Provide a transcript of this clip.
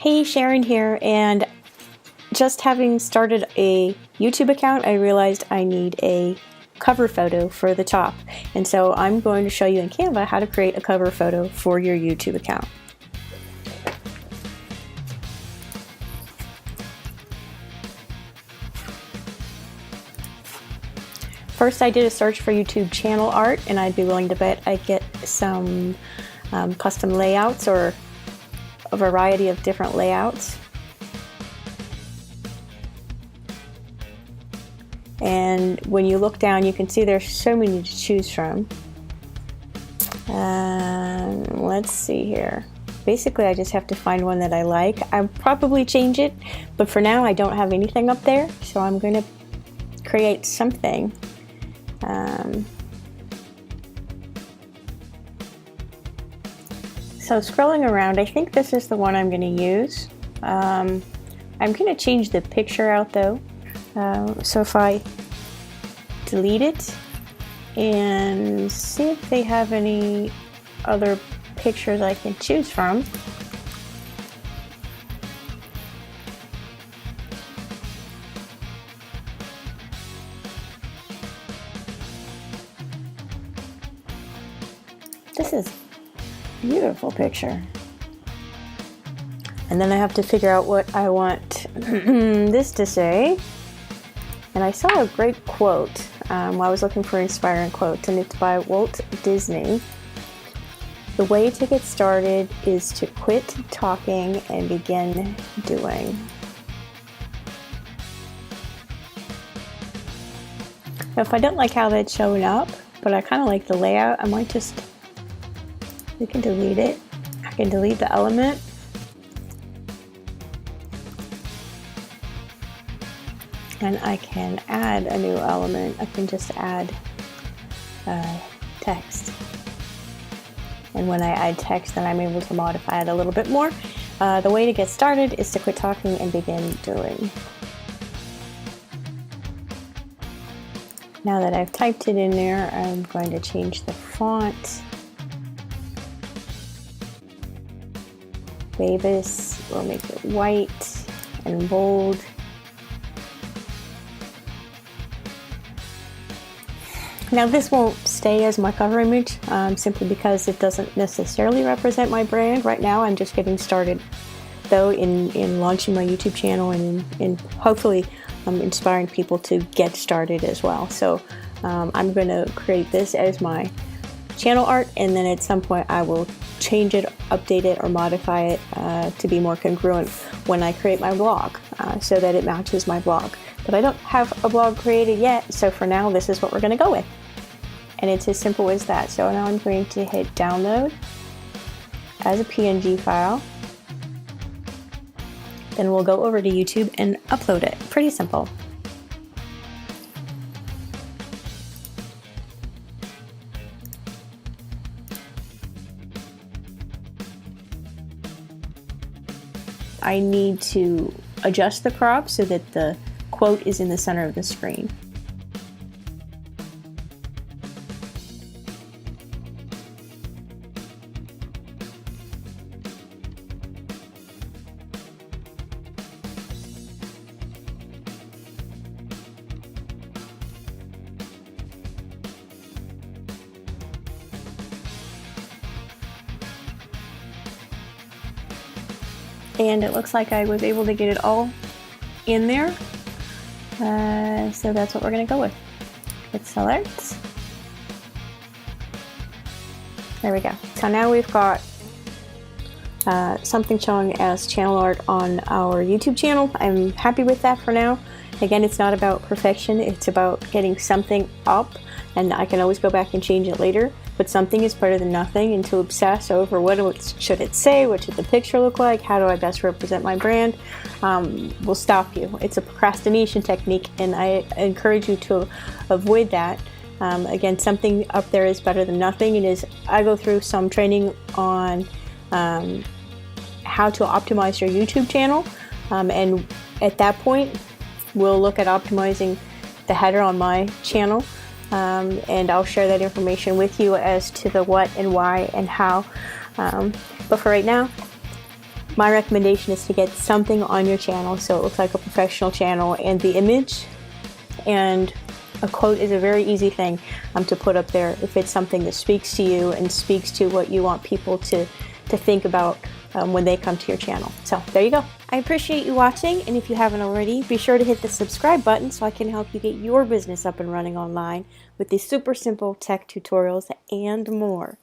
Hey, Sharon here, and just having started a YouTube account, I realized I need a cover photo for the top. And so I'm going to show you in Canva how to create a cover photo for your YouTube account. First, I did a search for YouTube channel art, and I'd be willing to bet I'd get some custom layouts or a variety of different layouts. And when you look down, you can see there's so many to choose from. Let's see here. Basically, I just have to find one that I like. I'll probably change it, but for now I don't have anything up there, so I'm going to create something. So scrolling around, I think this is the one I'm going to use. I'm going to change the picture out though. So if I delete it and see if they have any other pictures I can choose from. This is a beautiful picture. And then I have to figure out what I want this to say. And I saw a great quote while I was looking for inspiring quotes, and it's by Walt Disney. The way to get started is to quit talking and begin doing. Now, if I don't like how that's showing up, but I kind of like the layout, I might just, we can delete it. I can delete the element. And I can add a new element. I can just add text. And when I add text, then I'm able to modify it a little bit more. The way to get started is to quit talking and begin doing. Now that I've typed it in there, I'm going to change the font. Bavis, we'll make it white and bold. Now this won't stay as my cover image simply because it doesn't necessarily represent my brand. Right now I'm just getting started though in launching my YouTube channel and in hopefully inspiring people to get started as well. So I'm going to create this as my channel art, and then at some point I will change it, update it, or modify it to be more congruent when I create my blog so that it matches my blog. But I don't have a blog created yet, so for now this is what we're going to go with. And it's as simple as that. So now I'm going to hit download as a PNG file. Then we'll go over to YouTube and upload it. Pretty simple. I need to adjust the crop so that the quote is in the center of the screen. And it looks like I was able to get it all in there. So that's what we're going to go with. Hit select. There we go. So now we've got something showing as channel art on our YouTube channel. I'm happy with that for now. Again, it's not about perfection. It's about getting something up, and I can always go back and change it later. But something is better than nothing, and to obsess over what should it say, what should the picture look like, how do I best represent my brand, will stop you. It's a procrastination technique, and I encourage you to avoid that. Again, something up there is better than nothing. It is. I go through some training on how to optimize your YouTube channel, and at that point, we'll look at optimizing the header on my channel. And I'll share that information with you as to the what and why and how. But for right now, My recommendation is to get something on your channel so it looks like a professional channel, and the image and a quote is a very easy thing to put up there if it's something that speaks to you and speaks to what you want people to think about when they come to your channel. So there you go. I appreciate you watching, and if you haven't already, be sure to hit the subscribe button so I can help you get your business up and running online with these super simple tech tutorials and more.